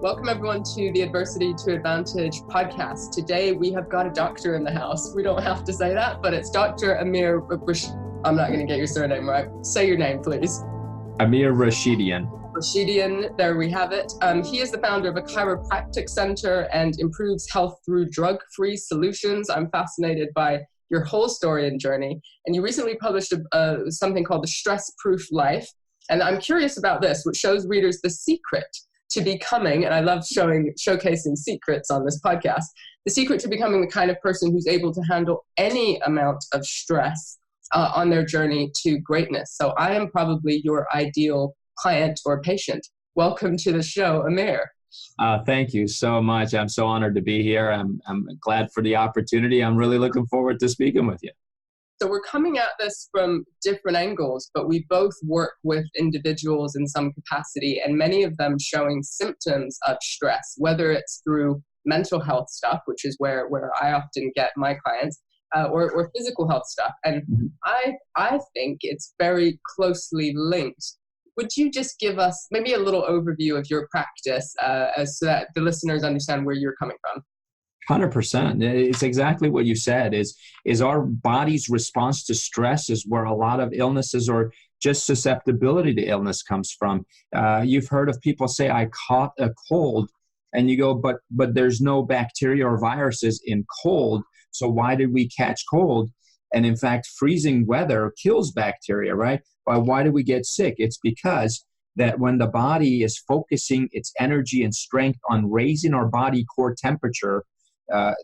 Welcome everyone to the Adversity to Advantage podcast. Today we have got a doctor in the house. We don't have to say that, but it's Dr. Amir I'm not going to get your surname right. Say your name, please. Amir Rashidian. Rashidian, there we have it. He is the founder of a chiropractic center and improves health through drug-free solutions. I'm fascinated by your whole story and journey. And you recently published something called the StressProof Life. And I'm curious about this, which shows readers the secret to becoming, and I love showcasing secrets on this podcast, the secret to becoming the kind of person who's able to handle any amount of stress on their journey to greatness. So I am probably your ideal client or patient. Welcome to the show, Amir. Thank you so much. I'm so honored to be here. I'm glad for the opportunity. I'm really looking forward to speaking with you. So we're coming at this from different angles, but we both work with individuals in some capacity, and many of them showing symptoms of stress, whether it's through mental health stuff, which is where I often get my clients, or physical health stuff. And I think it's very closely linked. Would you just give us maybe a little overview of your practice so that the listeners understand where you're coming from? 100%. It's exactly what you said, is our body's response to stress is where a lot of illnesses or just susceptibility to illness comes from. You've heard of people say, I caught a cold, and you go, but there's no bacteria or viruses in cold, so why did we catch cold? And in fact, freezing weather kills bacteria, right? Why do we get sick? It's because that when the body is focusing its energy and strength on raising our body core temperature,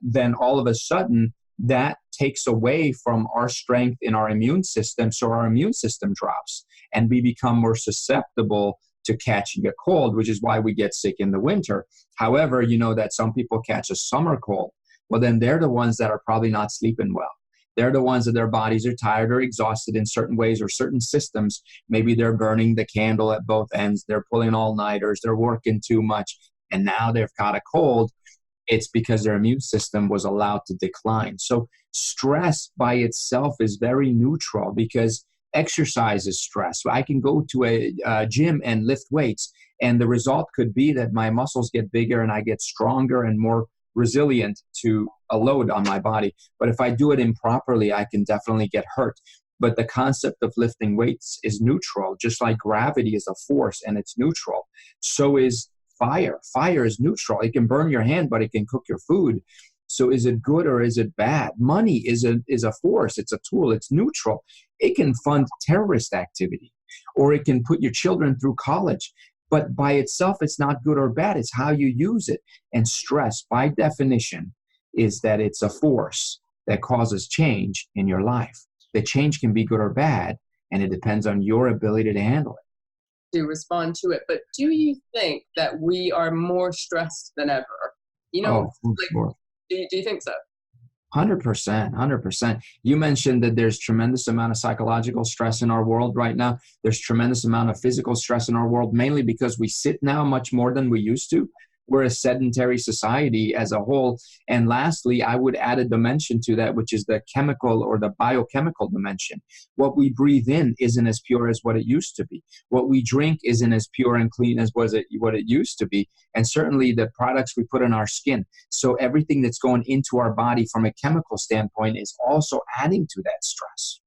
then all of a sudden that takes away from our strength in our immune system. So our immune system drops and we become more susceptible to catching a cold, which is why we get sick in the winter. However, you know that some people catch a summer cold. Well, then they're the ones that are probably not sleeping well. They're the ones that their bodies are tired or exhausted in certain ways or certain systems. Maybe they're burning the candle at both ends. They're pulling all-nighters. They're working too much. And now they've got a cold. It's because their immune system was allowed to decline. So stress by itself is very neutral because exercise is stress. So I can go to a gym and lift weights, and the result could be that my muscles get bigger and I get stronger and more resilient to a load on my body. But if I do it improperly, I can definitely get hurt. But the concept of lifting weights is neutral, just like gravity is a force and it's neutral. So is fire. Fire is neutral. It can burn your hand, but it can cook your food. So is it good or is it bad? Money is a force. It's a tool. It's neutral. It can fund terrorist activity, or it can put your children through college. But by itself, it's not good or bad. It's how you use it. And stress, by definition, is that it's a force that causes change in your life. The change can be good or bad, and it depends on your ability to handle it. To respond to it. But do you think that we are more stressed than ever? You know, sure. Do you think so? 100%. You mentioned that there's tremendous amount of psychological stress in our world right now. There's tremendous amount of physical stress in our world, mainly because we sit now much more than we used to. We're a sedentary society as a whole. And lastly, I would add a dimension to that, which is the chemical or the biochemical dimension. What we breathe in isn't as pure as what it used to be. What we drink isn't as pure and clean as what it used to be. And certainly the products we put on our skin. So everything that's going into our body from a chemical standpoint is also adding to that stress.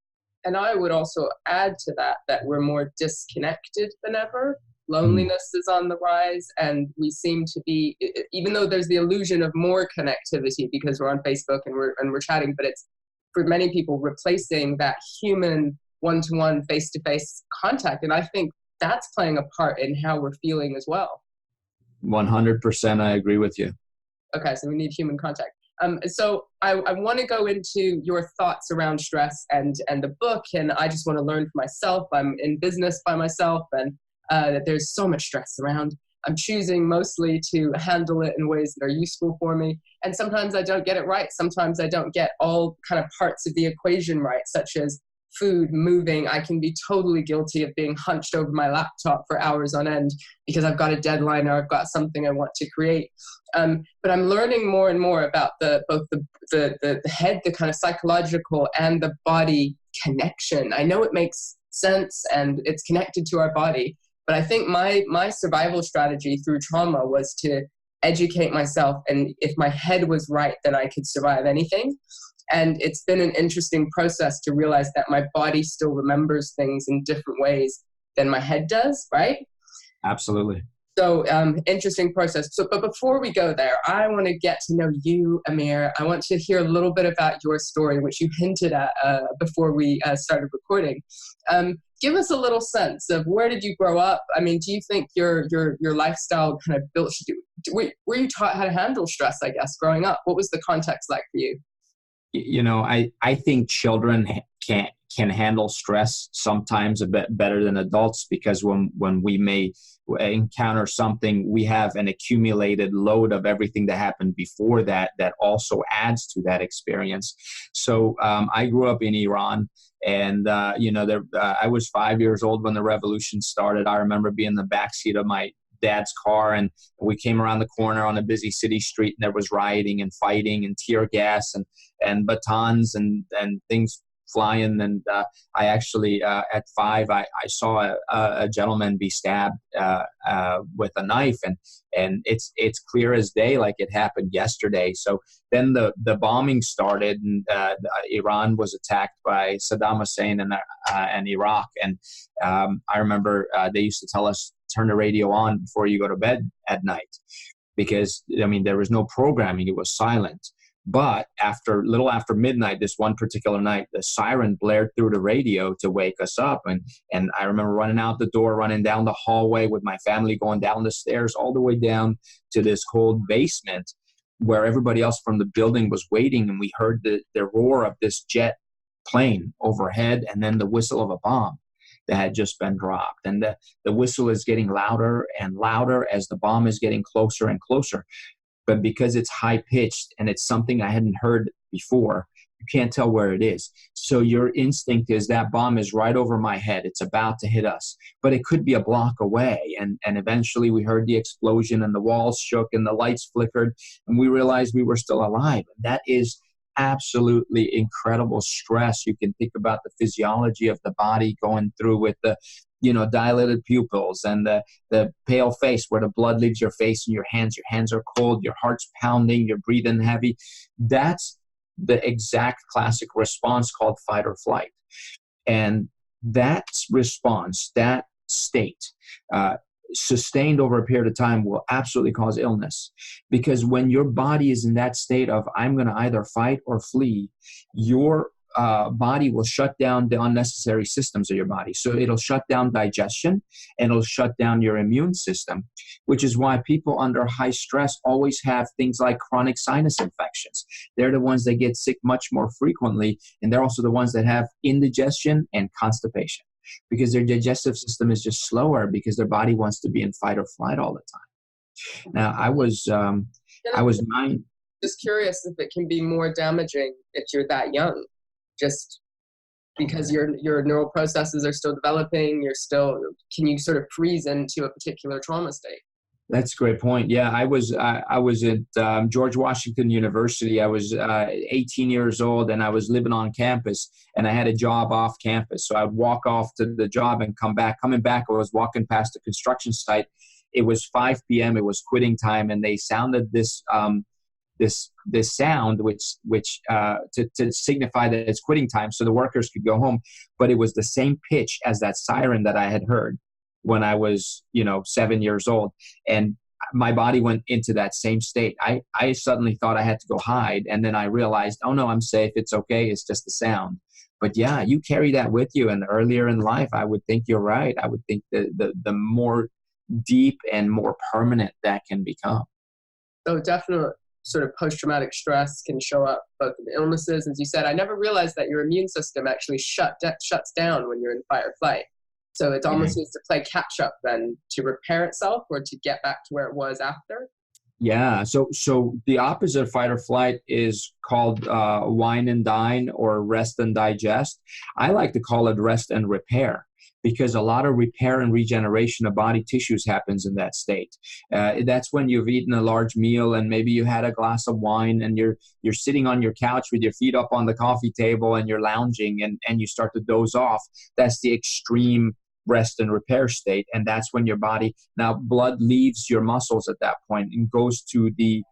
And I would also add to that we're more disconnected than ever. Loneliness is on the rise, and we seem to be, even though there's the illusion of more connectivity because we're on Facebook and we're chatting, but it's for many people replacing that human one-to-one face-to-face contact. And I think that's playing a part in how we're feeling as well. 100%, I agree with you. Okay, so we need human contact. So I want to go into your thoughts around stress and the book, and I just want to learn for myself. I'm in business by myself, and that there's so much stress around. I'm choosing mostly to handle it in ways that are useful for me. And sometimes I don't get it right. Sometimes I don't get all kind of parts of the equation right, such as food, moving. I can be totally guilty of being hunched over my laptop for hours on end because I've got a deadline or I've got something I want to create. But I'm learning more and more about both the head, the kind of psychological, and the body connection. I know it makes sense and it's connected to our body, But I think my survival strategy through trauma was to educate myself. And if my head was right, then I could survive anything. And it's been an interesting process to realize that my body still remembers things in different ways than my head does, right? Absolutely. So interesting process. So, but before we go there, I want to get to know you, Amir. I want to hear a little bit about your story, which you hinted at before we started recording. Give us a little sense of where did you grow up? I mean, do you think your lifestyle kind of built you? Were you taught how to handle stress, I guess, growing up? What was the context like for you? I think children can handle stress sometimes a bit better than adults, because when we may encounter something, we have an accumulated load of everything that happened before that also adds to that experience. So I grew up in Iran, and I was 5 years old when the revolution started. I remember being in the backseat of my dad's car, and we came around the corner on a busy city street, and there was rioting and fighting and tear gas and batons and things flying. And I actually at 5 I saw a gentleman be stabbed with a knife, and it's clear as day, like it happened yesterday. So then the bombing started, and Iran was attacked by Saddam Hussein and Iraq. And I remember they used to tell us, turn the radio on before you go to bed at night, because there was no programming, it was silent. But little after midnight, this one particular night, the siren blared through the radio to wake us up. And I remember running out the door, running down the hallway with my family, going down the stairs all the way down to this cold basement where everybody else from the building was waiting. And we heard the roar of this jet plane overhead, and then the whistle of a bomb that had just been dropped. And the whistle is getting louder and louder as the bomb is getting closer and closer. But because it's high-pitched and it's something I hadn't heard before, you can't tell where it is. So your instinct is that bomb is right over my head. It's about to hit us. But it could be a block away. And eventually we heard the explosion, and the walls shook and the lights flickered, and we realized we were still alive. And that is absolutely incredible stress. You can think about the physiology of the body going through with the dilated pupils and the pale face where the blood leaves your face and your hands are cold, your heart's pounding, you're breathing heavy. That's the exact classic response called fight or flight. And that response, that state, sustained over a period of time, will absolutely cause illness. Because when your body is in that state of, I'm going to either fight or flee, your body will shut down the unnecessary systems of your body. So it'll shut down digestion, and it'll shut down your immune system, which is why people under high stress always have things like chronic sinus infections. They're the ones that get sick much more frequently, and they're also the ones that have indigestion and constipation, because their digestive system is just slower, because their body wants to be in fight or flight all the time. Now, I was 9. Just curious if it can be more damaging if you're that young, just because your neural processes are still developing. Can you sort of freeze into a particular trauma state? That's a great point. Yeah, I was at George Washington University. I was 18 years old, and I was living on campus, and I had a job off campus. So I would walk off to the job and come back. Coming back, I was walking past a construction site. It was 5 p.m. It was quitting time, and they sounded this sound which to signify that it's quitting time, so the workers could go home. But it was the same pitch as that siren that I had heard when I was 7 years old, and my body went into that same state. I suddenly thought I had to go hide, and then I realized, oh no, I'm safe, it's okay, it's just the sound. But yeah, you carry that with you, and earlier in life, I would think you're right. I would think the more deep and more permanent that can become. So definitely sort of post-traumatic stress can show up both in illnesses. As you said, I never realized that your immune system actually shuts down when you're in fight or flight. So it almost needs to play catch up then to repair itself, or to get back to where it was after. Yeah. So the opposite of fight or flight is called wine and dine, or rest and digest. I like to call it rest and repair, because a lot of repair and regeneration of body tissues happens in that state. That's when you've eaten a large meal, and maybe you had a glass of wine, and you're sitting on your couch with your feet up on the coffee table, and you're lounging, and you start to doze off. That's the extreme rest and repair state. And that's when your body, now blood leaves your muscles at that point and goes to the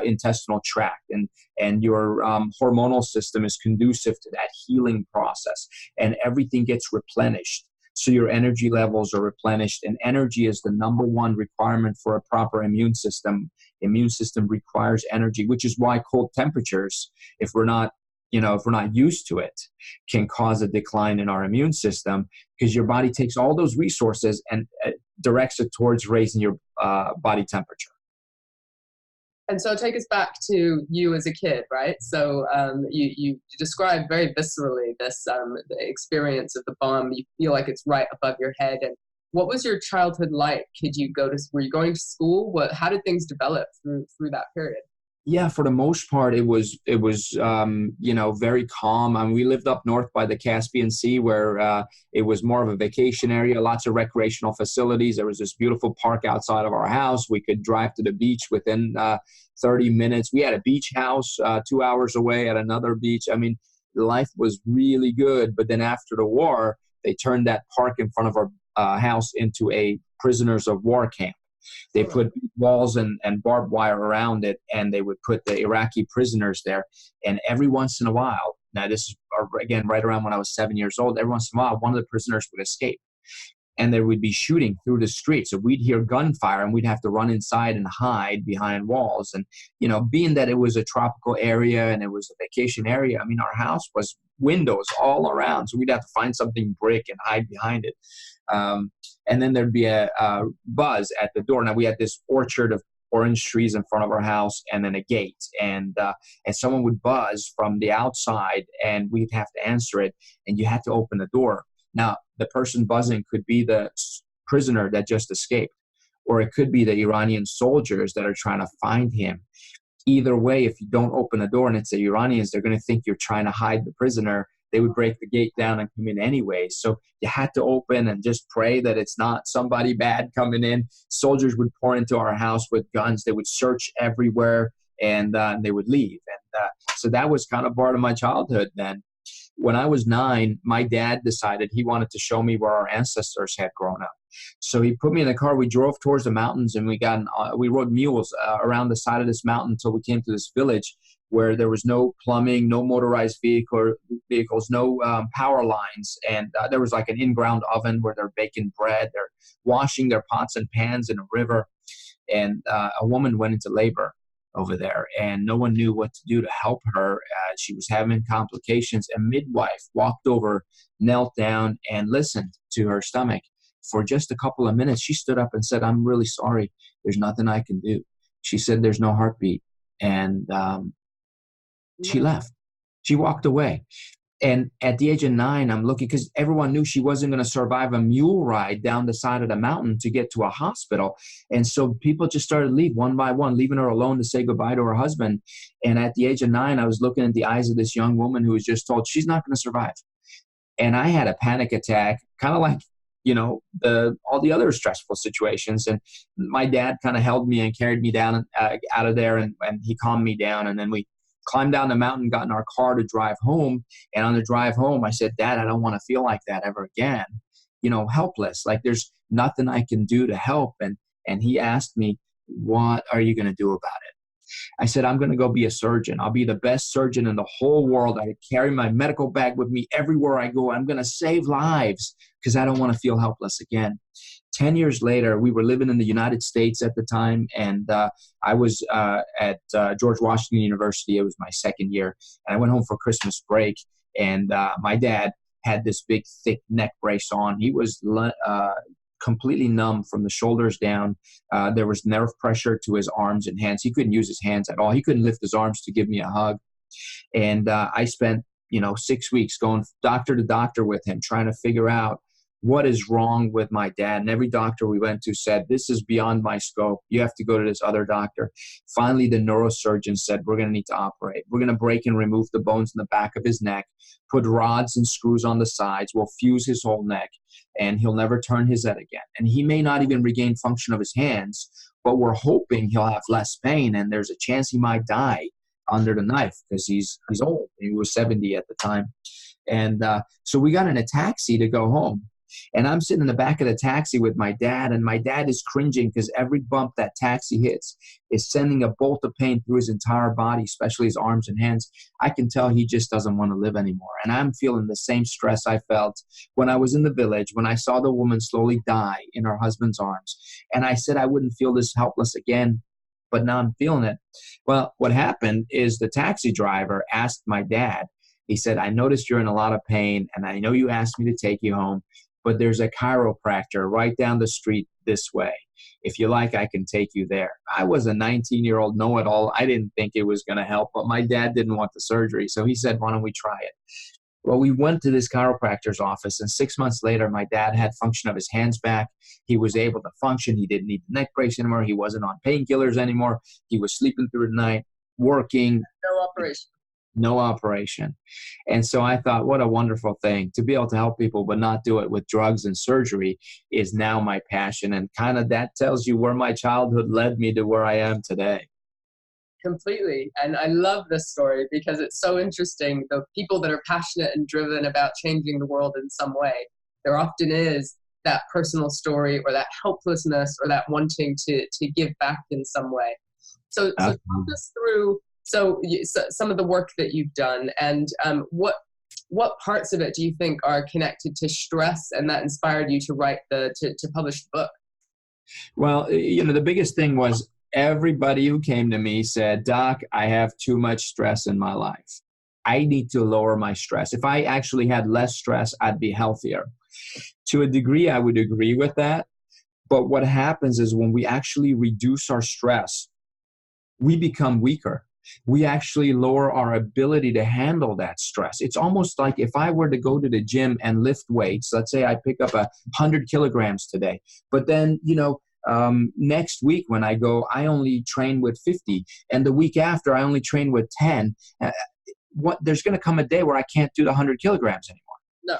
intestinal tract, and your hormonal system is conducive to that healing process, and everything gets replenished. So your energy levels are replenished, and energy is the number one requirement for a proper immune system. Immune system requires energy, which is why cold temperatures, if we're not used to it, can cause a decline in our immune system, because your body takes all those resources and directs it towards raising your body temperature. And so take us back to you as a kid, right? So you described very viscerally this the experience of the bomb. You feel like it's right above your head. And what was your childhood like? Were you going to school? How did things develop through that period? Yeah, for the most part, it was very calm. I mean, we lived up north by the Caspian Sea, where it was more of a vacation area, lots of recreational facilities. There was this beautiful park outside of our house. We could drive to the beach within 30 minutes. We had a beach house 2 hours away at another beach. I mean, life was really good. But then after the war, they turned that park in front of our house into a prisoners of war camp. They put walls and barbed wire around it, and they would put the Iraqi prisoners there. And every once in a while, now this is, again, right around when I was 7 years old, every once in a while, one of the prisoners would escape. And there would be shooting through the street. So we'd hear gunfire, and we'd have to run inside and hide behind walls. And, being that it was a tropical area and it was a vacation area, I mean, our house was windows all around. So we'd have to find something brick and hide behind it. And then there'd be a buzz at the door. Now, we had this orchard of orange trees in front of our house, and then a gate. And someone would buzz from the outside, and we'd have to answer it, and you had to open the door. Now, the person buzzing could be the prisoner that just escaped, or it could be the Iranian soldiers that are trying to find him. Either way, if you don't open the door and it's the Iranians, they're going to think you're trying to hide the prisoner. They would break the gate down and come in anyway. So you had to open and just pray that it's not somebody bad coming in. Soldiers would pour into our house with guns. They would search everywhere, and they would leave. And so that was kind of part of my childhood then. When I was 9, my dad decided he wanted to show me where our ancestors had grown up. So he put me in the car. We drove towards the mountains, and we rode mules around the side of this mountain until we came to this village where there was no plumbing, no motorized vehicles, no power lines. And there was like an in-ground oven where they're baking bread. They're washing their pots and pans in a river. And a woman went into labor over there, and no one knew what to do to help her. She was having complications. A midwife walked over, knelt down, and listened to her stomach. For just a couple of minutes, she stood up and said, "I'm really sorry. There's nothing I can do." She said, "There's no heartbeat." And she left. She walked away. And at the age of 9, I'm looking, because everyone knew she wasn't going to survive a mule ride down the side of the mountain to get to a hospital. And so people just started to leave one by one, leaving her alone to say goodbye to her husband. And at the age of 9, I was looking at the eyes of this young woman who was just told she's not going to survive. And I had a panic attack, kind of like, all the other stressful situations. And my dad kind of held me and carried me down out of there, and he calmed me down. And then we climbed down the mountain, got in our car to drive home. And on the drive home, I said, "Dad, I don't want to feel like that ever again. Helpless. Like there's nothing I can do to help." And he asked me, "What are you going to do about it?" I said, "I'm going to go be a surgeon. I'll be the best surgeon in the whole world. I carry my medical bag with me everywhere I go. I'm going to save lives because I don't want to feel helpless again." 10 years later, we were living in the United States at the time, and I was at George Washington University. It was my second year, and I went home for Christmas break, and my dad had this big, thick neck brace on. He was completely numb from the shoulders down. There was nerve pressure to his arms and hands. He couldn't use his hands at all. He couldn't lift his arms to give me a hug. And I spent 6 weeks going doctor to doctor with him, trying to figure out what is wrong with my dad. And every doctor we went to said, "This is beyond my scope. You have to go to this other doctor." Finally, the neurosurgeon said, "We're going to need to operate. We're going to break and remove the bones in the back of his neck, put rods and screws on the sides. We'll fuse his whole neck, and he'll never turn his head again. And he may not even regain function of his hands, but we're hoping he'll have less pain, and there's a chance he might die under the knife because he's old." He was 70 at the time. And so we got in a taxi to go home. And I'm sitting in the back of the taxi with my dad, and my dad is cringing because every bump that taxi hits is sending a bolt of pain through his entire body, especially his arms and hands. I can tell he just doesn't want to live anymore. And I'm feeling the same stress I felt when I was in the village, when I saw the woman slowly die in her husband's arms. And I said I wouldn't feel this helpless again, but now I'm feeling it. Well, what happened is the taxi driver asked my dad, he said, I noticed you're in a lot of pain, and I know you asked me to take you home, but there's a chiropractor right down the street this way. If you like, I can take you there. I was a 19-year-old know-it-all. I didn't think it was going to help, but my dad didn't want the surgery. So he said, why don't we try it? Well, we went to this chiropractor's office, and 6 months later, my dad had function of his hands back. He was able to function. He didn't need the neck brace anymore. He wasn't on painkillers anymore. He was sleeping through the night, working. No operation. No operation. And so I thought, what a wonderful thing to be able to help people, but not do it with drugs and surgery is now my passion. And kind of that tells you where my childhood led me to where I am today. Completely. And I love this story because it's so interesting. The people that are passionate and driven about changing the world in some way, there often is that personal story or that helplessness or that wanting to give back in some way. So talk us through some of the work that you've done, and what parts of it do you think are connected to stress and that inspired you to write to publish the book? Well, the biggest thing was everybody who came to me said, Doc, I have too much stress in my life. I need to lower my stress. If I actually had less stress, I'd be healthier. To a degree, I would agree with that. But what happens is when we actually reduce our stress, we become weaker. We actually lower our ability to handle that stress. It's almost like if I were to go to the gym and lift weights, let's say I pick up 100 kilograms today, but then, next week when I go, I only train with 50, and the week after I only train with 10. There's going to come a day where I can't do the 100 kilograms anymore. No.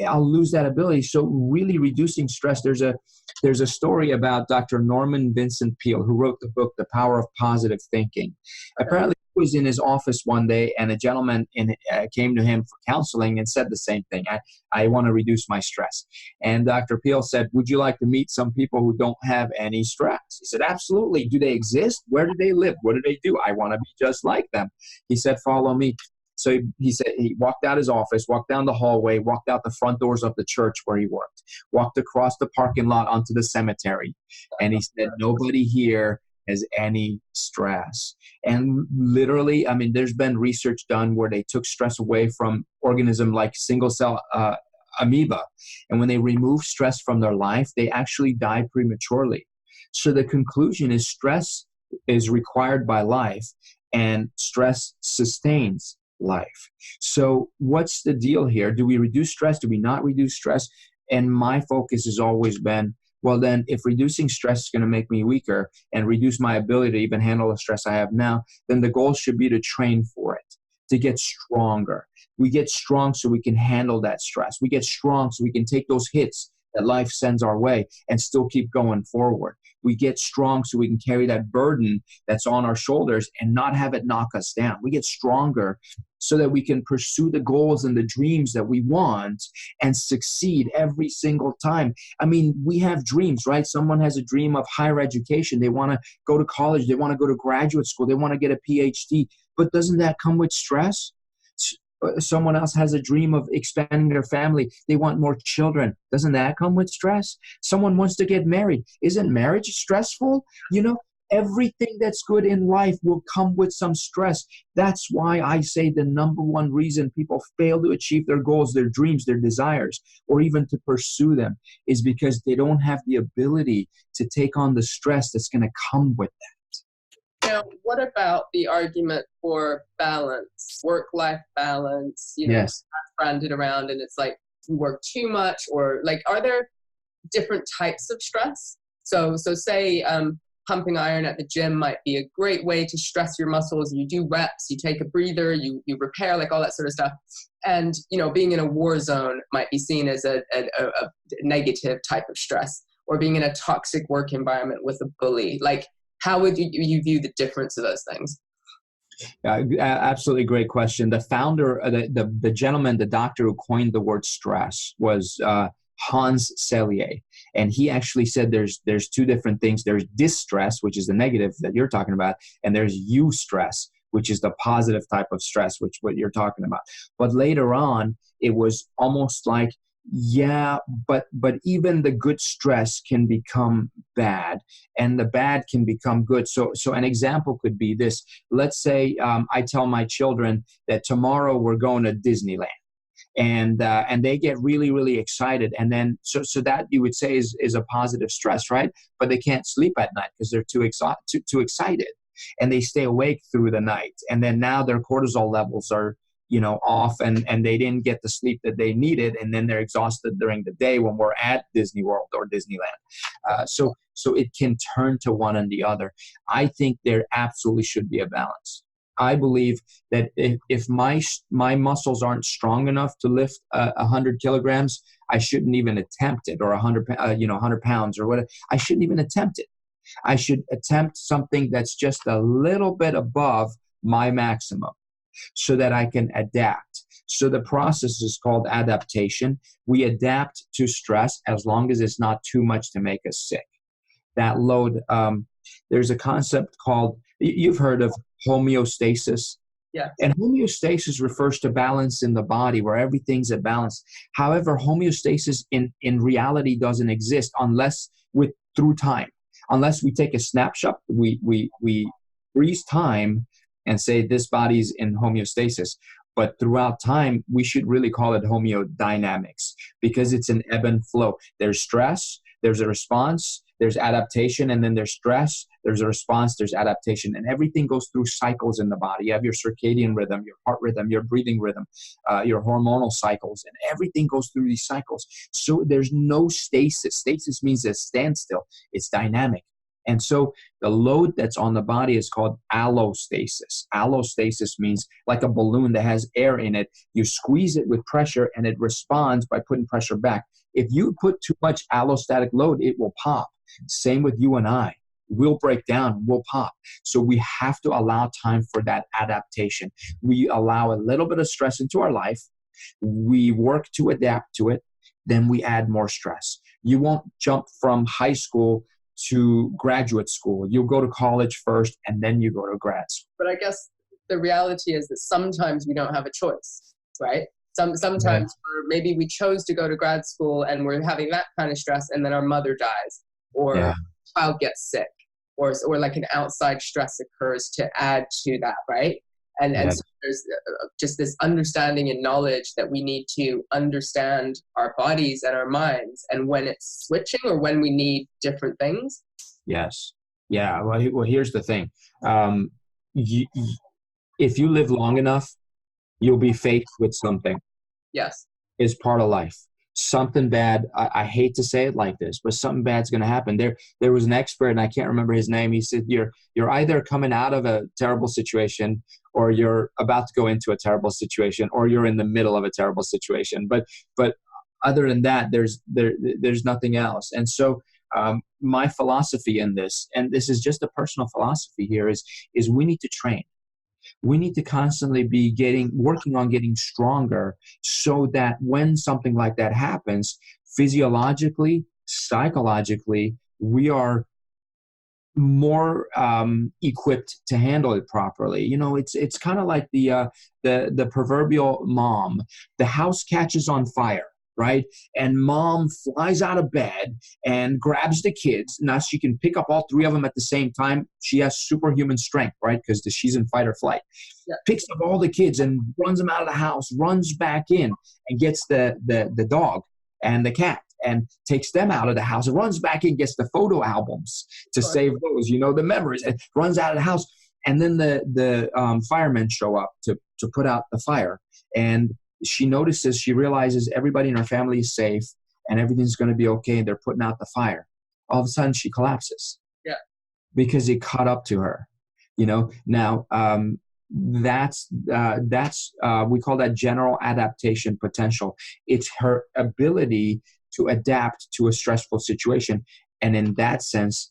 I'll lose that ability. So really reducing stress, there's a story about Dr. Norman Vincent Peale, who wrote the book, The Power of Positive Thinking. Apparently he was in his office one day and a gentleman came to him for counseling and said the same thing. I want to reduce my stress. And Dr. Peale said, would you like to meet some people who don't have any stress? He said, absolutely. Do they exist? Where do they live? What do they do? I want to be just like them. He said, follow me. So he said he walked out his office, walked down the hallway, walked out the front doors of the church where he worked, walked across the parking lot onto the cemetery. And he said, nobody here has any stress. And literally, there's been research done where they took stress away from organisms like single cell amoeba. And when they remove stress from their life, they actually die prematurely. So the conclusion is stress is required by life, and stress sustains life. So what's the deal here? Do we reduce stress? Do we not reduce stress? And my focus has always been, well, then if reducing stress is going to make me weaker and reduce my ability to even handle the stress I have now, then the goal should be to train for it, to get stronger. We get strong so we can handle that stress. We get strong so we can take those hits that life sends our way and still keep going forward. We get strong so we can carry that burden that's on our shoulders and not have it knock us down. We get stronger so that we can pursue the goals and the dreams that we want and succeed every single time. We have dreams, right? Someone has a dream of higher education. They want to go to college. They want to go to graduate school. They want to get a PhD. But doesn't that come with stress? Someone else has a dream of expanding their family. They want more children. Doesn't that come with stress? Someone wants to get married. Isn't marriage stressful? Everything that's good in life will come with some stress. That's why I say the number one reason people fail to achieve their goals, their dreams, their desires, or even to pursue them is because they don't have the ability to take on the stress that's going to come with that. Now, what about the argument for balance, work-life balance? Yes. That's branded around, and it's like you work too much, or like, are there different types of stress? So say pumping iron at the gym might be a great way to stress your muscles. You do reps, you take a breather, you repair, like all that sort of stuff. And being in a war zone might be seen as a negative type of stress, or being in a toxic work environment with a bully. Like, how would you view the difference of those things? Absolutely great question. The founder, the gentleman, the doctor who coined the word stress was Hans Selye. And he actually said there's two different things. There's distress, which is the negative that you're talking about, and there's eustress, which is the positive type of stress, which what you're talking about. But later on, it was almost like, yeah, but even the good stress can become bad, and the bad can become good. So an example could be this. Let's say I tell my children that tomorrow we're going to Disneyland. And they get really, really excited. And then, so that you would say is a positive stress, right? But they can't sleep at night because they're too excited. And they stay awake through the night. And then now their cortisol levels are, off, and they didn't get the sleep that they needed. And then they're exhausted during the day when we're at Disney World or Disneyland. So it can turn to one and the other. I think there absolutely should be a balance. I believe that if my muscles aren't strong enough to lift 100 kilograms, I shouldn't even attempt it, or 100 pounds or whatever. I shouldn't even attempt it. I should attempt something that's just a little bit above my maximum so that I can adapt. So the process is called adaptation. We adapt to stress as long as it's not too much to make us sick. That load, there's a concept called, you've heard of homeostasis. Yeah. And homeostasis refers to balance in the body, where everything's at balance. However, homeostasis in reality doesn't exist unless through time. Unless we take a snapshot, we freeze time and say this body's in homeostasis. But throughout time, we should really call it homeodynamics, because it's an ebb and flow. There's stress, there's a response, there's adaptation, and then there's stress, there's a response, there's adaptation, and everything goes through cycles in the body. You have your circadian rhythm, your heart rhythm, your breathing rhythm, your hormonal cycles, and everything goes through these cycles. So there's no stasis. Stasis means a standstill. It's dynamic. And so the load that's on the body is called allostasis. Allostasis means like a balloon that has air in it. You squeeze it with pressure and it responds by putting pressure back. If you put too much allostatic load, it will pop. Same with you and I. We'll break down, we'll pop. So we have to allow time for that adaptation. We allow a little bit of stress into our life. We work to adapt to it. Then we add more stress. You won't jump from high school to graduate school. You'll go to college first, and then you go to grad school. But I guess the reality is that sometimes we don't have a choice, right? Sometimes maybe we chose to go to grad school and we're having that kind of stress, and then our mother dies, or child gets sick, or like an outside stress occurs to add to that, right? And so there's just this understanding and knowledge that we need to understand our bodies and our minds, and when it's switching or when we need different things. Yes. Yeah. Well, here's the thing. If you live long enough, you'll be faced with something. Yes. It's part of life. Something bad, I hate to say it like this, but something bad's going to happen. There was an expert, and I can't remember his name. He said, you're either coming out of a terrible situation, or you're about to go into a terrible situation, or you're in the middle of a terrible situation. But other than that, there's nothing else. And so my philosophy in this, and this is just a personal philosophy here, is we need to train. We need to constantly be working on getting stronger, so that when something like that happens, physiologically, psychologically, we are more equipped to handle it properly. It's kind of like the proverbial mom. The house catches on fire, right? And mom flies out of bed and grabs the kids. Now she can pick up all three of them at the same time. She has superhuman strength, right? Because she's in fight or flight. Yeah. Picks up all the kids and runs them out of the house, runs back in and gets the dog and the cat, and takes them out of the house, and runs back in, gets the photo albums to save those, the memories, and runs out of the house. And then the firemen show up to put out the fire. And she realizes everybody in her family is safe and everything's going to be okay, and they're putting out the fire. All of a sudden she collapses. Yeah. Because it caught up to her. Now that's we call that general adaptation potential. It's her ability to adapt to a stressful situation. And in that sense,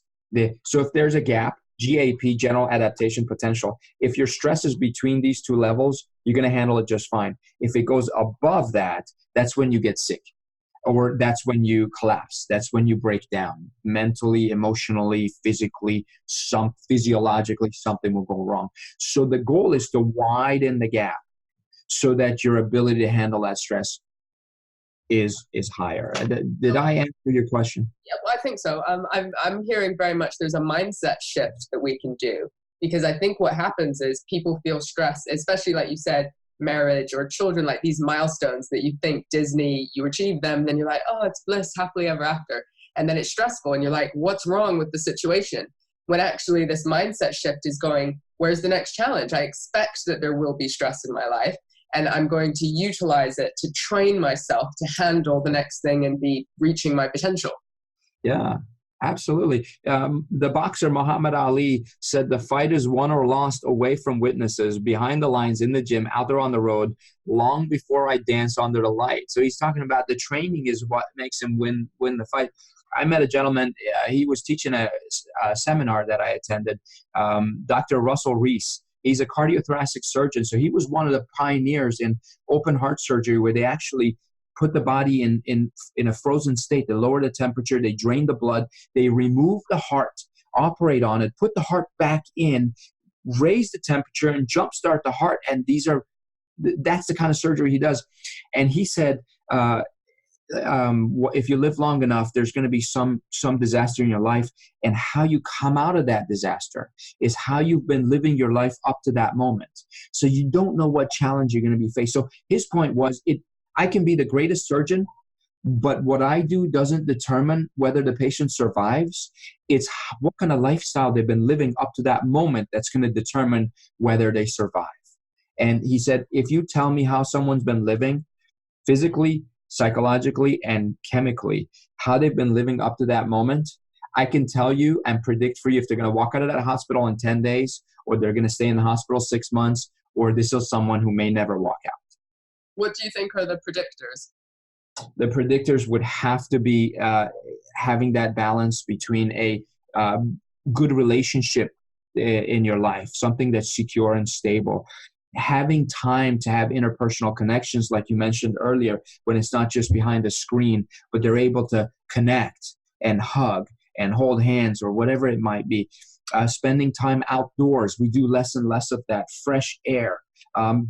so if there's a gap, GAP, general adaptation potential, if your stress is between these two levels, you're going to handle it just fine. If it goes above that, that's when you get sick. or that's when you collapse. That's when you break down mentally, emotionally, physically, physiologically, something will go wrong. So the goal is to widen the gap so that your ability to handle that stress is higher. Did I answer your question? Yeah, well, I think so. I'm hearing very much there's a mindset shift that we can do, because I think what happens is people feel stress, especially like you said, marriage or children, like these milestones that you think Disney, you achieve them, then you're like, oh, it's bliss, happily ever after. And then it's stressful and you're like, what's wrong with the situation? When actually this mindset shift is going, where's the next challenge? I expect that there will be stress in my life, and I'm going to utilize it to train myself to handle the next thing and be reaching my potential. Yeah, absolutely. The boxer Muhammad Ali said the fight is won or lost away from witnesses, behind the lines, in the gym, out there on the road, long before I dance under the light. So he's talking about the training is what makes him win the fight. I met a gentleman, he was teaching a seminar that I attended, Dr. Russell Reese. He's a cardiothoracic surgeon, so he was one of the pioneers in open heart surgery, where they actually put the body in a frozen state. They lower the temperature, they drain the blood, they remove the heart, operate on it, put the heart back in, raise the temperature, and jumpstart the heart. And that's the kind of surgery he does. And he said, if you live long enough, there's going to be some disaster in your life, and how you come out of that disaster is how you've been living your life up to that moment. So you don't know what challenge you're going to be faced. So his point was, I can be the greatest surgeon, but what I do doesn't determine whether the patient survives. It's what kind of lifestyle they've been living up to that moment that's going to determine whether they survive. And he said, if you tell me how someone's been living physically, psychologically, and chemically, how they've been living up to that moment, I can tell you and predict for you if they're going to walk out of that hospital in 10 days, or they're going to stay in the hospital 6 months, or this is someone who may never walk out. What do you think are the predictors? The predictors would have to be having that balance between a good relationship in your life, something that's secure and stable, having time to have interpersonal connections, like you mentioned earlier, when it's not just behind a screen, but they're able to connect and hug and hold hands or whatever it might be. Spending time outdoors, we do less and less of that. Fresh air,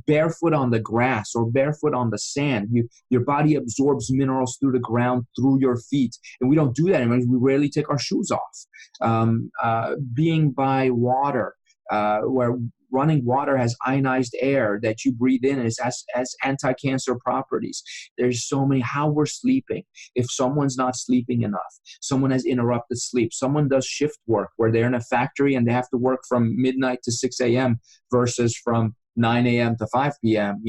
barefoot on the grass or barefoot on the sand. Your body absorbs minerals through the ground, through your feet. And we don't do that anymore. We rarely take our shoes off. Being by water, where running water has ionized air that you breathe in, and it has anti-cancer properties. There's so many. How we're sleeping. If someone's not sleeping enough, someone has interrupted sleep, someone does shift work where they're in a factory and they have to work from midnight to 6 a.m. versus from 9 a.m. to 5 p.m.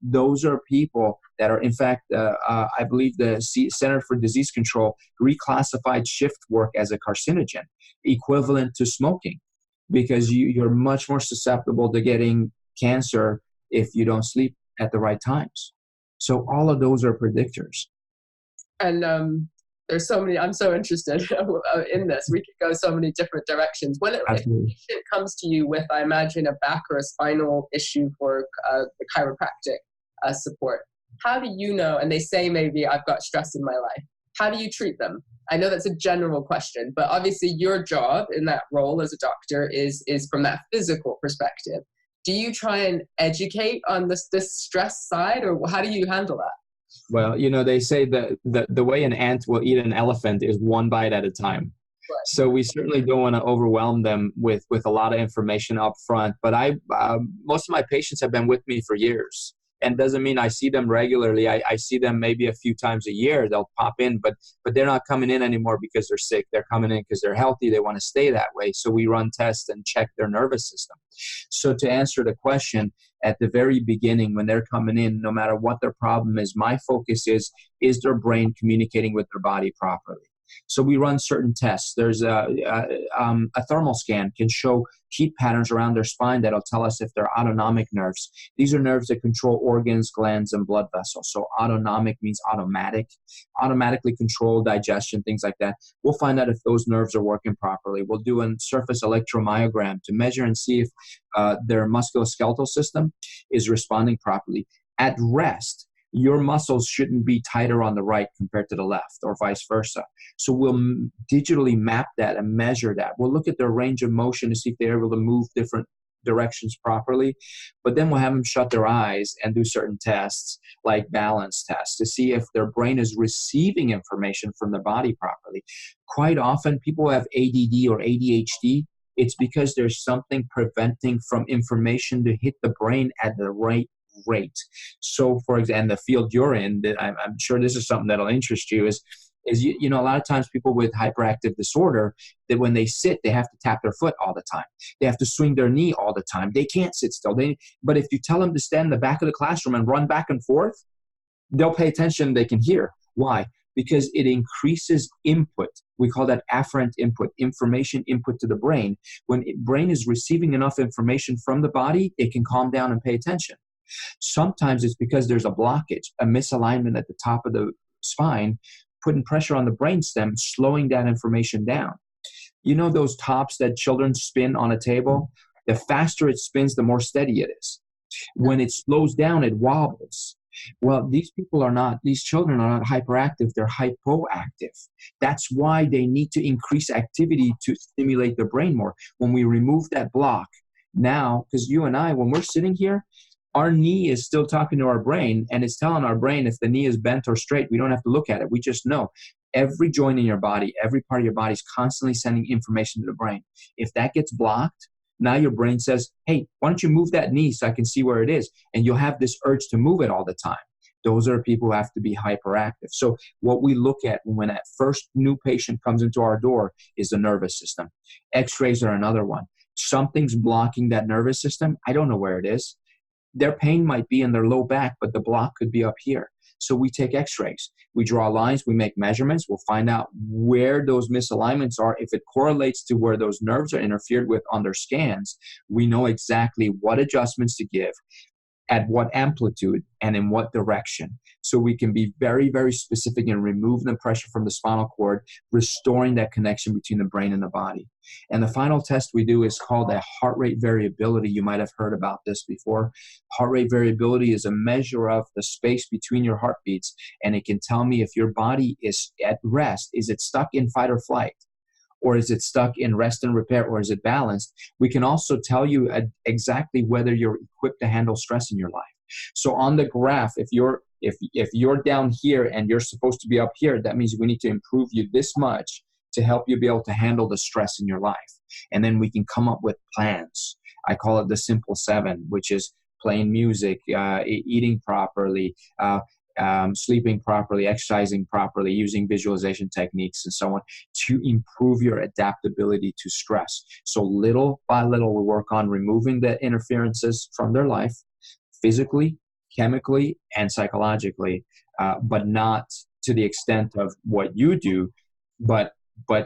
Those are people that are, in fact, I believe the Center for Disease Control reclassified shift work as a carcinogen, equivalent to smoking, because you're much more susceptible to getting cancer if you don't sleep at the right times. So all of those are predictors. And there's so many, I'm so interested in this. We could go so many different directions. When a patient comes to you with, I imagine, a back or a spinal issue for the chiropractic support, how do you know, and they say maybe I've got stress in my life, how do you treat them? I know that's a general question, but obviously your job in that role as a doctor is from that physical perspective. Do you try and educate on this stress side, or how do you handle that? Well, they say that the way an ant will eat an elephant is one bite at a time. Right. So we certainly don't want to overwhelm them with a lot of information up front. But most of my patients have been with me for years. And doesn't mean I see them regularly. I see them maybe a few times a year. They'll pop in, but they're not coming in anymore because they're sick. They're coming in because they're healthy. They want to stay that way. So we run tests and check their nervous system. So to answer the question, at the very beginning, when they're coming in, no matter what their problem is, my focus is their brain communicating with their body properly? So we run certain tests. There's a thermal scan can show heat patterns around their spine that'll tell us if they're autonomic nerves. These are nerves that control organs, glands, and blood vessels. So autonomic means automatically control digestion, things like that. We'll find out if those nerves are working properly. We'll do a surface electromyogram to measure and see if their musculoskeletal system is responding properly. At rest, your muscles shouldn't be tighter on the right compared to the left, or vice versa. So we'll digitally map that and measure that. We'll look at their range of motion to see if they're able to move different directions properly, but then we'll have them shut their eyes and do certain tests like balance tests to see if their brain is receiving information from the body properly. Quite often people who have ADD or ADHD, it's because there's something preventing from information to hit the brain at the right rate. So for example, the field you're in, that I'm sure this is something that'll interest you, is you know, a lot of times people with hyperactive disorder, that when they sit, they have to tap their foot all the time. They have to swing their knee all the time. They can't sit still. But if you tell them to stand in the back of the classroom and run back and forth, they'll pay attention. They can hear. Why? Because it increases input. We call that afferent input, information input to the brain. When the brain is receiving enough information from the body, it can calm down and pay attention. Sometimes it's because there's a blockage, a misalignment at the top of the spine, putting pressure on the brainstem, slowing that information down. You know those tops that children spin on a table? The faster it spins, the more steady it is. When it slows down, it wobbles. Well, these children are not hyperactive, they're hypoactive. That's why they need to increase activity to stimulate the brain more. When we remove that block, now, because you and I, when we're sitting here, our knee is still talking to our brain, and it's telling our brain if the knee is bent or straight. We don't have to look at it. We just know. Every joint in your body, every part of your body is constantly sending information to the brain. If that gets blocked, now your brain says, hey, why don't you move that knee so I can see where it is? And you'll have this urge to move it all the time. Those are people who have to be hyperactive. So what we look at when that first new patient comes into our door is the nervous system. X-rays are another one. Something's blocking that nervous system. I don't know where it is. Their pain might be in their low back, but the block could be up here. So we take x-rays. We draw lines. We make measurements. We'll find out where those misalignments are. If it correlates to where those nerves are interfered with on their scans, we know exactly what adjustments to give, at what amplitude, and in what direction. So we can be very, very specific in removing the pressure from the spinal cord, restoring that connection between the brain and the body. And the final test we do is called a heart rate variability. You might have heard about this before. Heart rate variability is a measure of the space between your heartbeats, and it can tell me if your body is at rest. Is it stuck in fight or flight? Or is it stuck in rest and repair, or is it balanced? We can also tell you exactly whether you're equipped to handle stress in your life. So on the graph, if you're down here and you're supposed to be up here, that means we need to improve you this much to help you be able to handle the stress in your life. And then we can come up with plans. I call it the simple 7, which is playing music, eating properly, sleeping properly, exercising properly, using visualization techniques and so on to improve your adaptability to stress. So little by little, we work on removing the interferences from their life, physically, chemically, and psychologically, but not to the extent of what you do, but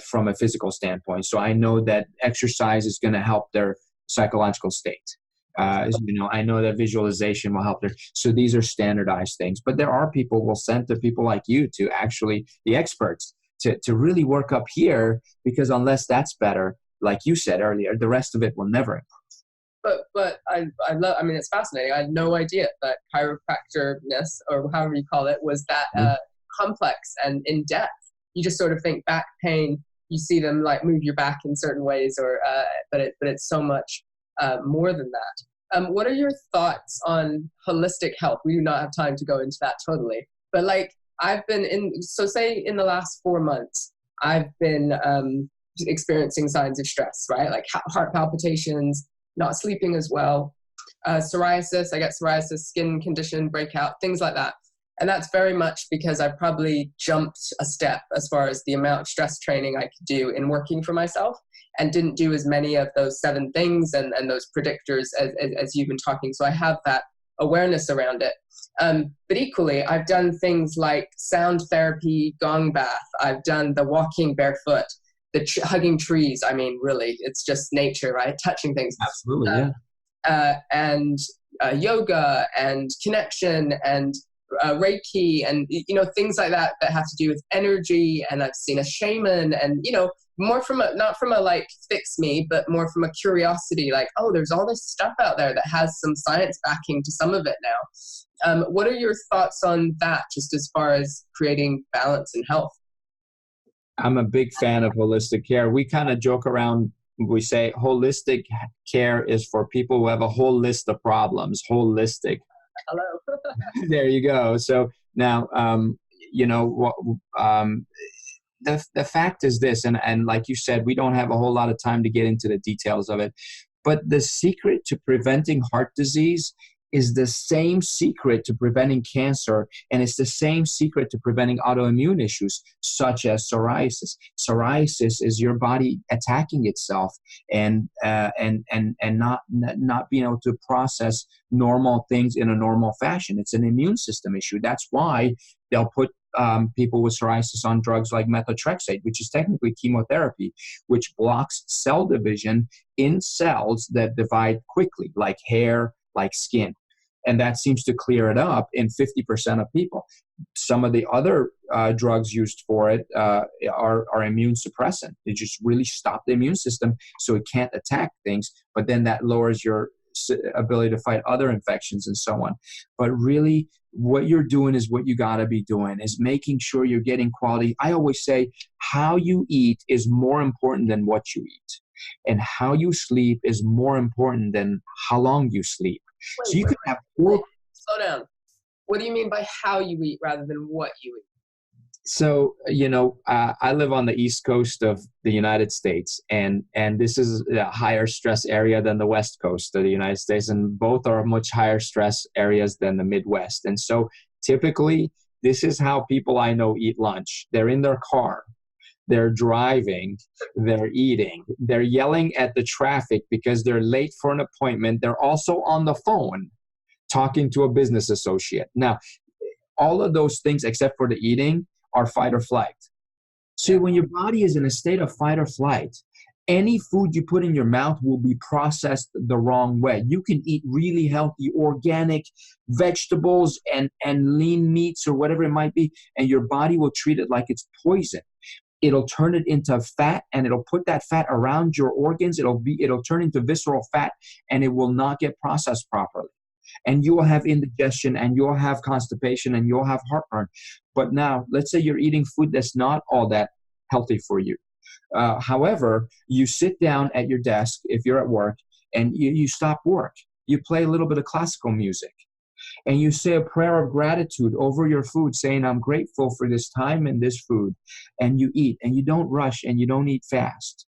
from a physical standpoint. So I know that exercise is going to help their psychological state. I know that visualization will help there. So these are standardized things, but there are people we'll send to people like you to actually the experts to really work up here, because unless that's better, like you said earlier, the rest of it will never improve. But I love, I mean, it's fascinating. I had no idea that chiropractorness, or however you call it, was that complex and in depth. You just sort of think back pain, you see them like move your back in certain ways, or but it's so much more than that. What are your thoughts on holistic health? We do not have time to go into that totally, but like say in the last 4 months, I've been experiencing signs of stress, right? Like heart palpitations, not sleeping as well, psoriasis. I get psoriasis, skin condition, breakout, things like that. And that's very much because I probably jumped a step as far as the amount of stress training I could do in working for myself, and didn't do as many of those 7 things and those predictors as you've been talking. So I have that awareness around it. But equally, I've done things like sound therapy, gong bath. I've done the walking barefoot, the hugging trees. I mean, really, it's just nature, right? Touching things. Absolutely, and yoga and connection and Reiki and, things like that have to do with energy. And I've seen a shaman and, more from not from a like fix me, but more from a curiosity, like, oh, there's all this stuff out there that has some science backing to some of it now. What are your thoughts on that, just as far as creating balance and health? I'm a big fan of holistic care. We kind of joke around. We say holistic care is for people who have a whole list of problems. Holistic. Hello. There you go. So now, you know, the fact is this, and like you said, we don't have a whole lot of time to get into the details of it, but the secret to preventing heart disease is the same secret to preventing cancer, and it's the same secret to preventing autoimmune issues such as psoriasis. Psoriasis is your body attacking itself and not being able to process normal things in a normal fashion. It's an immune system issue. That's why they'll put people with psoriasis on drugs like methotrexate, which is technically chemotherapy, which blocks cell division in cells that divide quickly, like hair, like skin. And that seems to clear it up in 50% of people. Some of the other drugs used for it are immune suppressant. They just really stop the immune system so it can't attack things, but then that lowers your ability to fight other infections and so on. But really, what you're doing is what you got to be doing, is making sure you're getting quality. I always say how you eat is more important than what you eat. And how you sleep is more important than how long you sleep. So you can have slow down. What do you mean by how you eat rather than what you eat? So, you know, I live on the East Coast of the United States, and this is a higher stress area than the West Coast of the United States, and both are much higher stress areas than the Midwest. And so typically, this is how people I know eat lunch. They're in their car. They're driving, they're eating, they're yelling at the traffic because they're late for an appointment. They're also on the phone talking to a business associate. Now, all of those things except for the eating are fight or flight. So when your body is in a state of fight or flight, any food you put in your mouth will be processed the wrong way. You can eat really healthy, organic vegetables and lean meats or whatever it might be, and your body will treat it like it's poison. It'll turn it into fat, and it'll put that fat around your organs. It'll turn into visceral fat, and it will not get processed properly. And you will have indigestion, and you'll have constipation, and you'll have heartburn. But now, let's say you're eating food that's not all that healthy for you. However, you sit down at your desk if you're at work, and you stop work. You play a little bit of classical music. And you say a prayer of gratitude over your food, saying, I'm grateful for this time and this food. And you eat, and you don't rush, and you don't eat fast.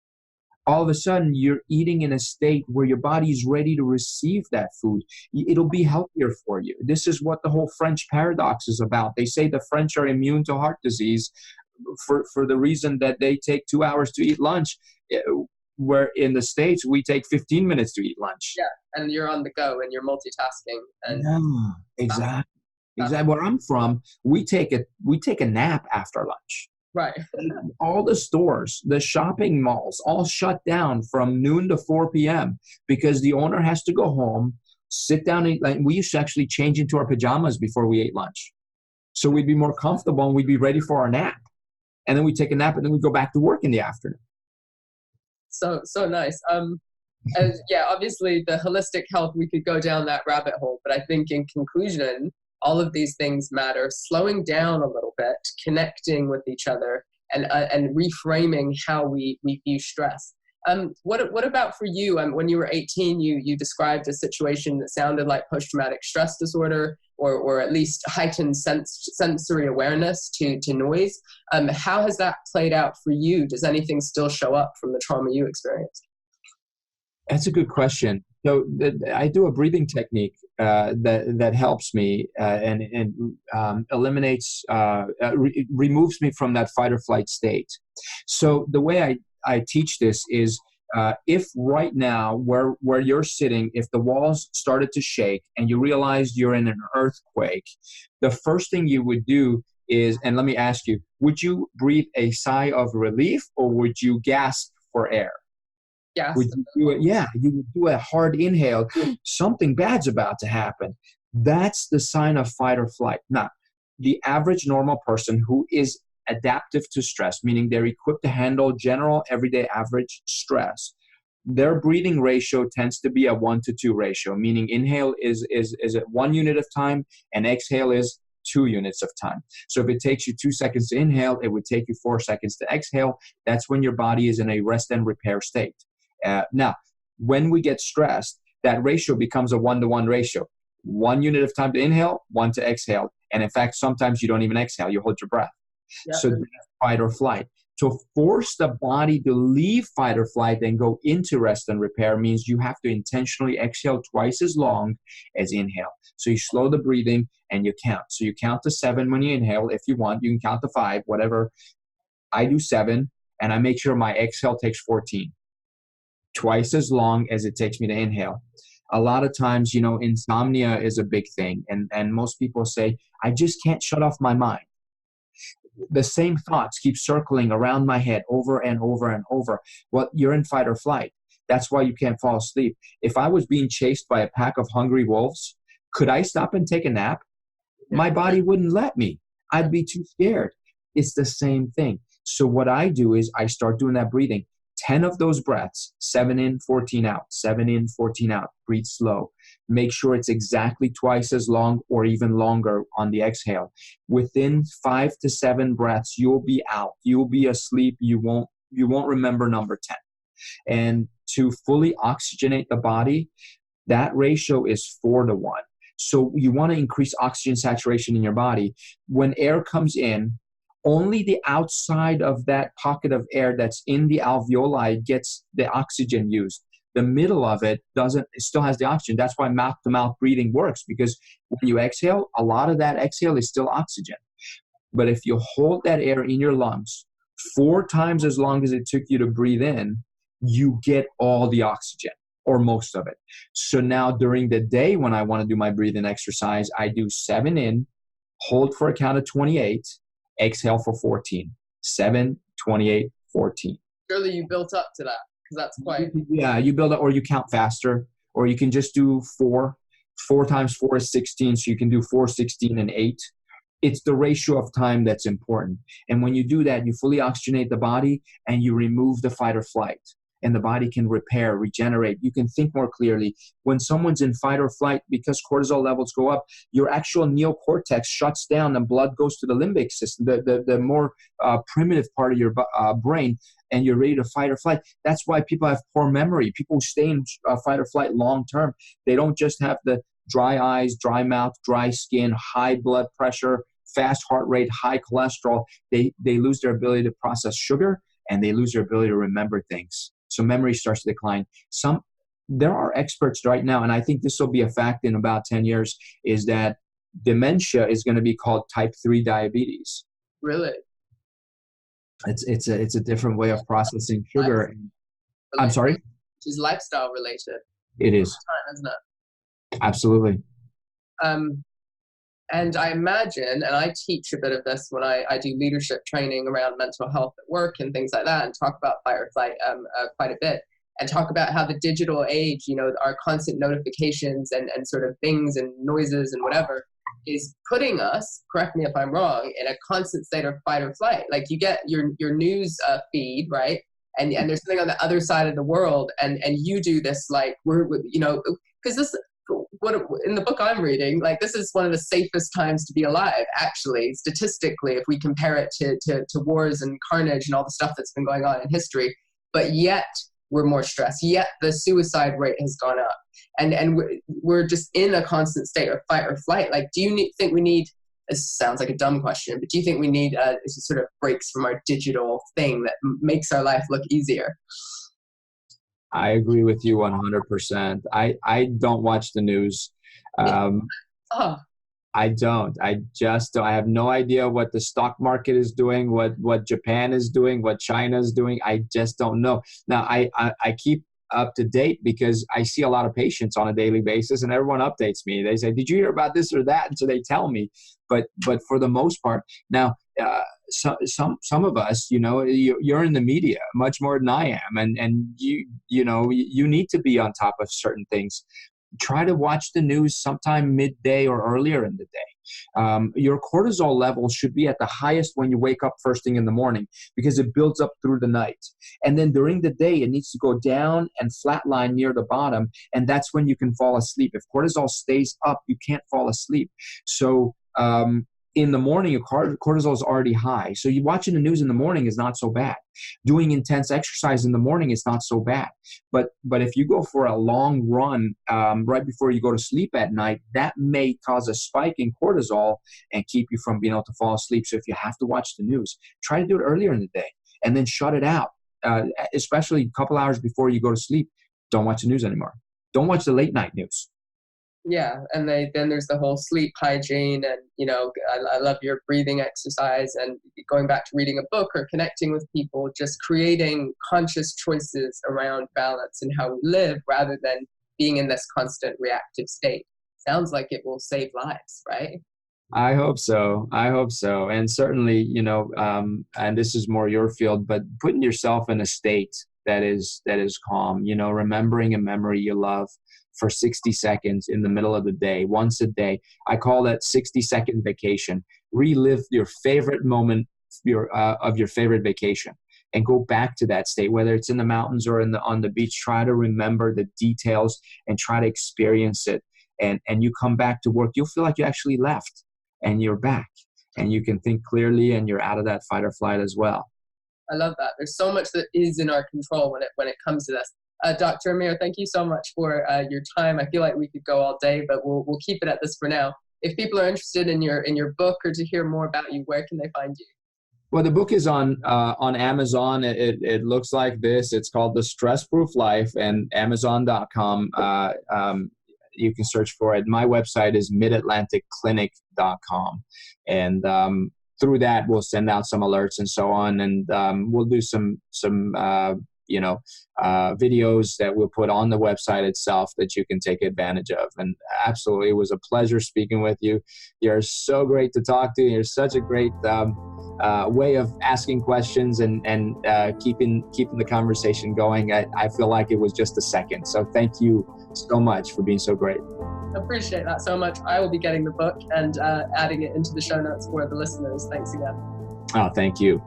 All of a sudden, you're eating in a state where your body's ready to receive that food. It'll be healthier for you. This is what the whole French paradox is about. They say the French are immune to heart disease for the reason that they take 2 hours to eat lunch, where in the States, we take 15 minutes to eat lunch. Yeah, and you're on the go and you're multitasking. And yeah, exactly. Where I'm from, we take a nap after lunch. Right. All the stores, the shopping malls, all shut down from noon to 4 p.m. because the owner has to go home, sit down and eat. Like, we used to actually change into our pajamas before we ate lunch. So we'd be more comfortable and we'd be ready for our nap. And then we'd take a nap and then we'd go back to work in the afternoon. So nice. Yeah, obviously the holistic health, we could go down that rabbit hole, but I think in conclusion, all of these things matter. Slowing down a little bit, connecting with each other, and reframing how we view stress. What about for you? When you were 18, you described a situation that sounded like post-traumatic stress disorder, or at least heightened sensory awareness to noise. How has that played out for you? Does anything still show up from the trauma you experienced? That's a good question. So I do a breathing technique that helps me and eliminates, removes me from that fight or flight state. So the way I teach this is, if right now where you're sitting, if the walls started to shake and you realized you're in an earthquake, the first thing you would do is, and let me ask you, would you breathe a sigh of relief or would you gasp for air? Yes. Would you do it? Yeah, you would do a hard inhale. Something bad's about to happen. That's the sign of fight or flight. Now, the average normal person who is adaptive to stress, meaning they're equipped to handle general everyday average stress, their breathing ratio tends to be a 1-to-2 ratio, meaning inhale is at 1 unit of time and exhale is 2 units of time. So if it takes you 2 seconds to inhale, it would take you 4 seconds to exhale. That's when your body is in a rest and repair state. Now, when we get stressed, that ratio becomes a 1-to-1 ratio. 1 unit of time to inhale, 1 to exhale. And in fact, sometimes you don't even exhale, you hold your breath. Yep. So that's fight or flight. To force the body to leave fight or flight and go into rest and repair means you have to intentionally exhale twice as long as inhale. So you slow the breathing and you count. So you count to 7 when you inhale. If you want, you can count to 5, whatever. I do 7, and I make sure my exhale takes 14. Twice as long as it takes me to inhale. A lot of times, insomnia is a big thing. And most people say, I just can't shut off my mind. The same thoughts keep circling around my head over and over and over. Well, you're in fight or flight. That's why you can't fall asleep. If I was being chased by a pack of hungry wolves, could I stop and take a nap? My body wouldn't let me. I'd be too scared. It's the same thing. So what I do is I start doing that breathing. 10 of those breaths, 7 in, 14 out, 7 in, 14 out. Breathe slow. Make sure it's exactly twice as long or even longer on the exhale. Within 5 to 7 breaths, you'll be out. You'll be asleep. You won't remember number 10. And to fully oxygenate the body, that ratio is 4-to-1. So you want to increase oxygen saturation in your body. When air comes in, only the outside of that pocket of air that's in the alveoli gets the oxygen used. The middle of it still has the oxygen. That's why mouth-to-mouth breathing works, because when you exhale, a lot of that exhale is still oxygen. But if you hold that air in your lungs 4 times as long as it took you to breathe in, you get all the oxygen, or most of it. So now during the day when I want to do my breathing exercise, I do 7 in, hold for a count of 28, exhale for 14. 7, 28, 14. Surely you built up to that, because that's quite... Yeah, you build up, or you count faster, or you can just do 4. 4 times 4 is 16, so you can do 4, 16, and 8. It's the ratio of time that's important. And when you do that, you fully oxygenate the body, and you remove the fight or flight. And the body can repair, regenerate. You can think more clearly. When someone's in fight or flight, because cortisol levels go up, your actual neocortex shuts down and blood goes to the limbic system, the more primitive part of your brain, and you're ready to fight or flight. That's why people have poor memory. People who stay in fight or flight long term, they don't just have the dry eyes, dry mouth, dry skin, high blood pressure, fast heart rate, high cholesterol. They lose their ability to process sugar, and they lose their ability to remember things. So memory starts to decline. There are experts right now, and I think this will be a fact in about 10 years, is that dementia is going to be called type 3 diabetes. Really? It's a different way of processing sugar. I'm sorry? It's lifestyle related. It is. Time, isn't it? Absolutely. And I imagine, and I teach a bit of this when I do leadership training around mental health at work and things like that, and talk about fight or flight quite a bit, and talk about how the digital age, our constant notifications and sort of things and noises and whatever is putting us, correct me if I'm wrong, in a constant state of fight or flight. Like you get your news feed, right? And there's something on the other side of the world, and you do this like because this. In the book I'm reading, like this is one of the safest times to be alive, actually, statistically, if we compare it to wars and carnage and all the stuff that's been going on in history. But yet we're more stressed. Yet the suicide rate has gone up, and we're just in a constant state of fight or flight. Like, do you think we need? This sounds like a dumb question, but do you think we need sort of breaks from our digital thing that makes our life look easier? I agree with you 100%. I don't watch the news. I don't. I just don't. I have no idea what the stock market is doing, what Japan is doing, what China is doing. I just don't know. Now, I keep up to date because I see a lot of patients on a daily basis, and everyone updates me. They say, "Did you hear about this or that?" And so they tell me. But for the most part, now some of us, you're in the media much more than I am, and you need to be on top of certain things. Try to watch the news sometime midday or earlier in the day. Your cortisol level should be at the highest when you wake up first thing in the morning, because it builds up through the night. And then during the day, it needs to go down and flatline near the bottom. And that's when you can fall asleep. If cortisol stays up, you can't fall asleep. So, in the morning, your cortisol is already high. So you watching the news in the morning is not so bad. Doing intense exercise in the morning is not so bad. But if you go for a long run right before you go to sleep at night, that may cause a spike in cortisol and keep you from being able to fall asleep. So if you have to watch the news, try to do it earlier in the day and then shut it out, especially a couple hours before you go to sleep. Don't watch the news anymore. Don't watch the late night news. Yeah, and then there's the whole sleep hygiene, and I love your breathing exercise, and going back to reading a book or connecting with people, just creating conscious choices around balance and how we live, rather than being in this constant reactive state. Sounds like it will save lives, right? I hope so. And certainly, and this is more your field, but putting yourself in a state that is calm, remembering a memory you love for 60 seconds in the middle of the day, once a day. I call that 60-second vacation. Relive your favorite moment of your favorite vacation and go back to that state, whether it's in the mountains or on the beach. Try to remember the details and try to experience it. And you come back to work, you'll feel like you actually left and you're back and you can think clearly and you're out of that fight or flight as well. I love that. There's so much that is in our control when it comes to this. Dr. Amir, thank you so much for your time. I feel like we could go all day, but we'll keep it at this for now. If people are interested in your book or to hear more about you, where can they find you? Well, the book is on Amazon. It looks like this. It's called The StressProof Life, and Amazon.com. You can search for it. My website is midatlanticclinic.com, and through that we'll send out some alerts and so on, and we'll do some videos that we'll put on the website itself that you can take advantage of. And absolutely, it was a pleasure speaking with you. You're so great to talk to. You're such a great way of asking questions and keeping the conversation going. I feel like it was just a second. So thank you so much for being so great. Appreciate that so much. I will be getting the book and adding it into the show notes for the listeners. Thanks again. Oh, thank you.